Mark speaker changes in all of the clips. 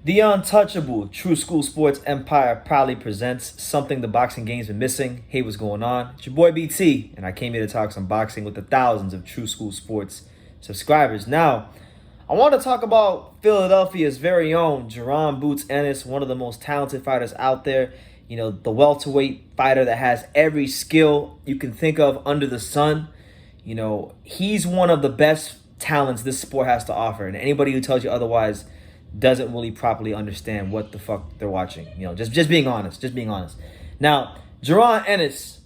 Speaker 1: The untouchable True School Sports Empire proudly presents something the boxing game's been missing. Hey, what's going on? It's your boy BT, and I came here to talk some boxing with the thousands of True School Sports subscribers. Now, I want to talk about Philadelphia's very own Jaron Boots Ennis, one of the most talented fighters out there. You know, the welterweight fighter that has every skill you can think of under the sun. You know, he's one of the best talents this sport has to offer, and anybody who tells you otherwise doesn't really properly understand what the fuck they're watching. You know, just being honest. Now, Jaron Ennis,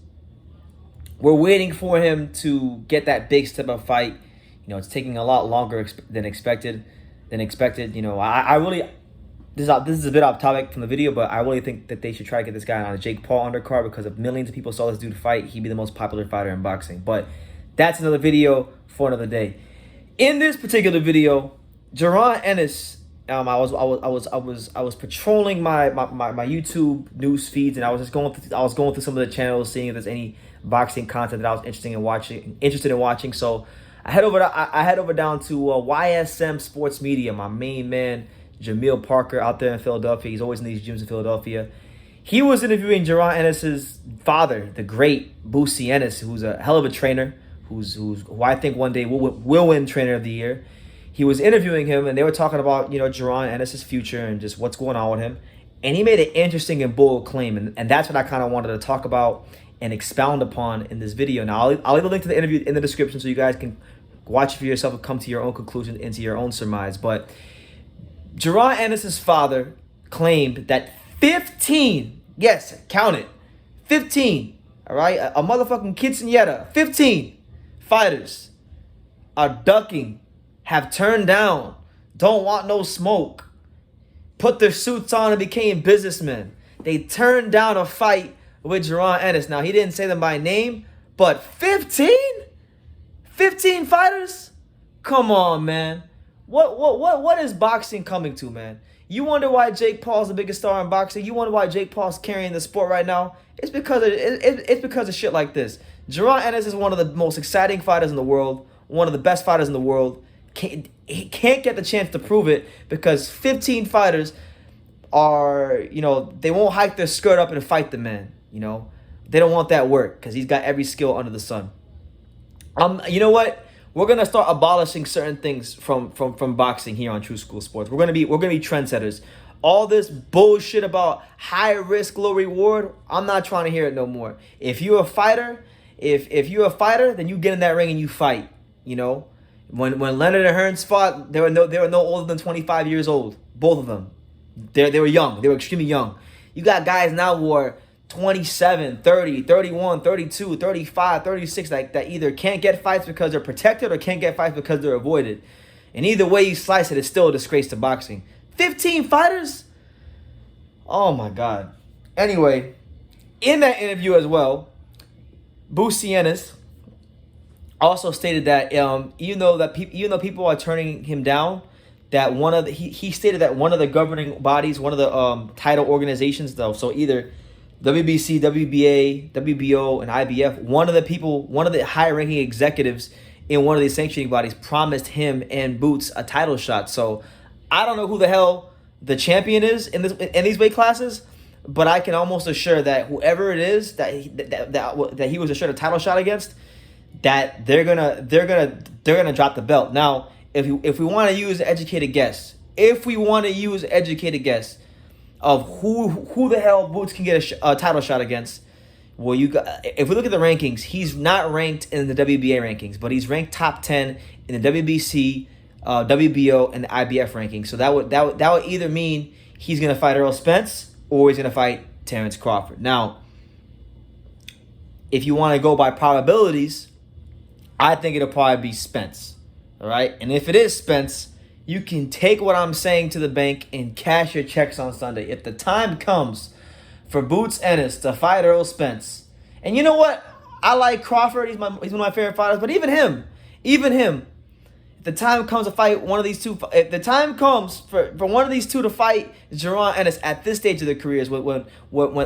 Speaker 1: we're waiting for him to get that big step up fight. You know, it's taking a lot longer than expected. You know, I really, this is a bit off topic from the video, but I really think that they should try to get this guy on a Jake Paul undercard, because if millions of people saw this dude fight, he'd be the most popular fighter in boxing. But that's another video for another day. In this particular video, Jaron Ennis, I was patrolling my YouTube news feeds, and I was going through some of the channels, seeing if there's any boxing content that I was interested in watching. So I head over down to YSM Sports Media, my main man Jamil Parker out there in Philadelphia. He's always in these gyms in Philadelphia. He was interviewing Jaron Ennis's father, the great Boosie Ennis, who's a hell of a trainer, who I think one day will win Trainer of the Year. He was interviewing him, and they were talking about, you know, Jaron Ennis' future and just what's going on with him. And he made an interesting and bold claim, and that's what I kind of wanted to talk about and expound upon in this video. Now, I'll leave a link to the interview in the description so you guys can watch it for yourself and come to your own conclusion, into your own surmise. But Jaron Ennis' father claimed that 15, yes, count it, 15, all right, a motherfucking quinceañera, 15 fighters are ducking, have turned down, don't want no smoke, put their suits on and became businessmen. They turned down a fight with Jaron Ennis. Now, he didn't say them by name, but 15? 15 fighters? Come on, man. What is boxing coming to, man? You wonder why Jake Paul's the biggest star in boxing? You wonder why Jake Paul's carrying the sport right now? It's because of shit like this. Jaron Ennis is one of the most exciting fighters in the world, one of the best fighters in the world. He can't get the chance to prove it because 15 fighters are, you know, they won't hike their skirt up and fight the man. You know, they don't want that work because he's got every skill under the sun. You know what? We're gonna start abolishing certain things from boxing here on True School Sports. We're gonna be trendsetters. All this bullshit about high risk, low reward, I'm not trying to hear it no more. If you're a fighter, if you're a fighter, then you get in that ring and you fight. You know, when Leonard and Hearns fought, they were no older than 25 years old. Both of them, they were young. They were extremely young. You got guys now who are 27, 30, 31, 32, 35, 36 that either can't get fights because they're protected or can't get fights because they're avoided. And either way you slice it, it's still a disgrace to boxing. 15 fighters? Oh my God. Anyway, in that interview as well, Boosie Ennis also stated that even though people are turning him down, that he stated that one of the governing bodies, one of the title organizations, though, so either WBC, WBA, WBO, and IBF, one of the high-ranking executives in one of these sanctioning bodies promised him and Boots a title shot. So I don't know who the hell the champion is in these weight classes, but I can almost assure that whoever it is that he was assured a title shot against, that they're gonna drop the belt. Now, if we want to use educated guess, of who the hell Boots can get a title shot against, well, if we look at the rankings, he's not ranked in the WBA rankings, but he's ranked top 10 in the WBC, WBO, and the IBF rankings. So that would either mean he's gonna fight Errol Spence or he's gonna fight Terence Crawford. Now, if you want to go by probabilities, I think it'll probably be Spence. All right, and if it is Spence, you can take what I'm saying to the bank and cash your checks on Sunday. If the time comes for Boots Ennis to fight Errol Spence, and you know what? I like Crawford. He's one of my favorite fighters. But even him, if the time comes to fight one of these two, if the time comes for one of these two to fight Jaron Ennis at this stage of their careers, when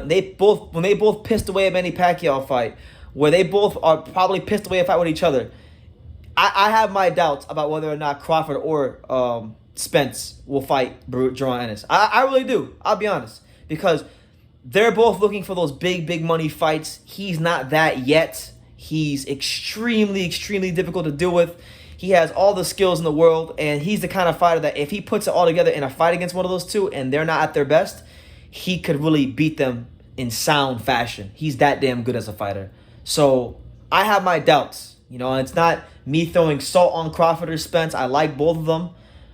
Speaker 1: they both pissed away a Manny Pacquiao fight, where they both are probably pissed away a fight with each other, I have my doubts about whether or not Crawford or Spence will fight Jaron Ennis. I really do. I'll be honest. Because they're both looking for those big money fights. He's not that yet. He's extremely difficult to deal with. He has all the skills in the world, and he's the kind of fighter that if he puts it all together in a fight against one of those two and they're not at their best, he could really beat them in sound fashion. He's that damn good as a fighter. So I have my doubts. You know, and it's not me throwing salt on Crawford or Spence. I like both of them.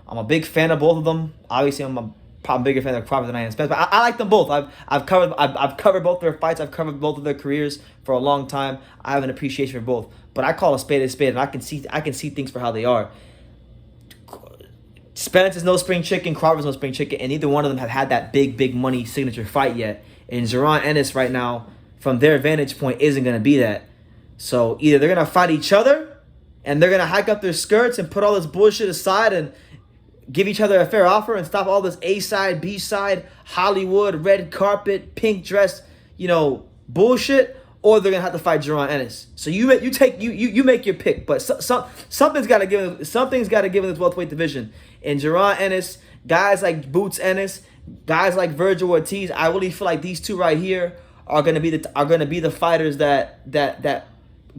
Speaker 1: I'm a big fan of both of them. Obviously, I'm probably a bigger fan of Crawford than I am Spence, but I like them both. I've covered both their fights. I've covered both of their careers for a long time. I have an appreciation for both. But I call a spade, and I can see things for how they are. Spence is no spring chicken. Crawford's no spring chicken, and neither one of them have had that big money signature fight yet. And Jaron Ennis right now, from their vantage point, isn't going to be that. So either they're going to fight each other, and they're going to hike up their skirts and put all this bullshit aside and give each other a fair offer and stop all this A-side, B-side, Hollywood, red carpet, pink dress, bullshit, or they're gonna have to fight Jaron Ennis. So you make your pick, but something's got to give in this welterweight division. And Jaron Ennis, guys like Boots Ennis, guys like Vergil Ortiz, I really feel like these two right here are gonna be the fighters that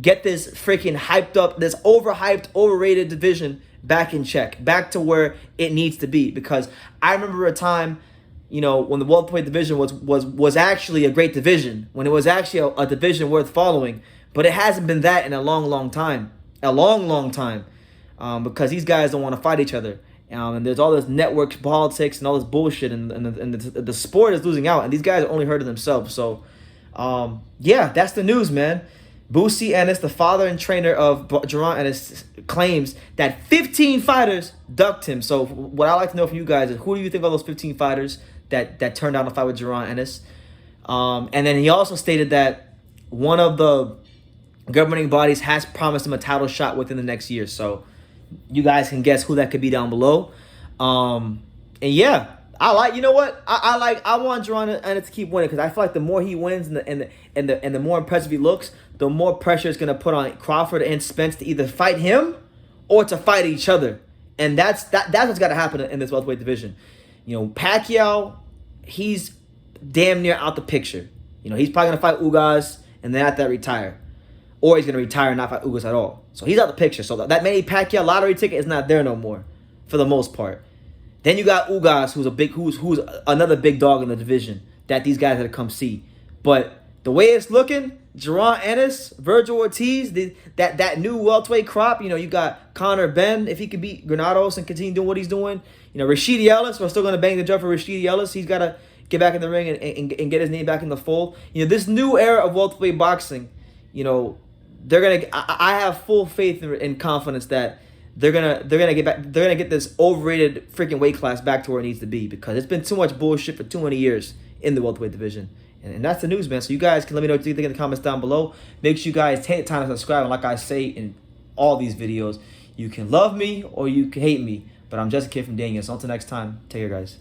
Speaker 1: get this freaking hyped up, this overhyped, overrated division back in check, back to where it needs to be. Because I remember a time, when the welterweight division was actually a great division, when it was actually a division worth following, but it hasn't been that in a long time, because these guys don't want to fight each other, and there's all this network politics and all this bullshit, and the sport is losing out, and these guys are only hurting themselves. So, yeah, that's the news, man. Boosie Ennis, the father and trainer of Jaron Ennis, claims that 15 fighters ducked him. So what I'd like to know from you guys is, who do you think are those 15 fighters that turned down to fight with Jaron Ennis? And then he also stated that one of the governing bodies has promised him a title shot within the next year. So you guys can guess who that could be down below. And yeah, I want Jaron Ennis to keep winning, because I feel like the more he wins and the more impressive he looks, the more pressure is going to put on Crawford and Spence to either fight him or to fight each other. And that's what's got to happen in this welterweight division. Pacquiao, he's damn near out the picture. He's probably going to fight Ugas and then after that retire. Or he's going to retire and not fight Ugas at all. So he's out the picture. So that Manny Pacquiao lottery ticket is not there no more, for the most part. Then you got Ugas, who's another big dog in the division that these guys had to come see. But the way it's looking, Jaron Ennis, Vergil Ortiz, that new welterweight crop. You got Conor Ben, if he could beat Granados and continue doing what he's doing. Rashidi Ellis, we're still going to bang the drum for Rashidi Ellis. He's got to get back in the ring and get his name back in the fold. This new era of welterweight boxing, they're gonna. I have full faith and confidence that they're gonna get this overrated freaking weight class back to where it needs to be, because it's been too much bullshit for too many years in the welterweight division. And that's the news, man. So you guys can let me know what you think in the comments down below. Make sure you guys take the time to subscribe. And like I say in all these videos, you can love me or you can hate me, but I'm just a kid from Daniel. So until next time, take care, guys.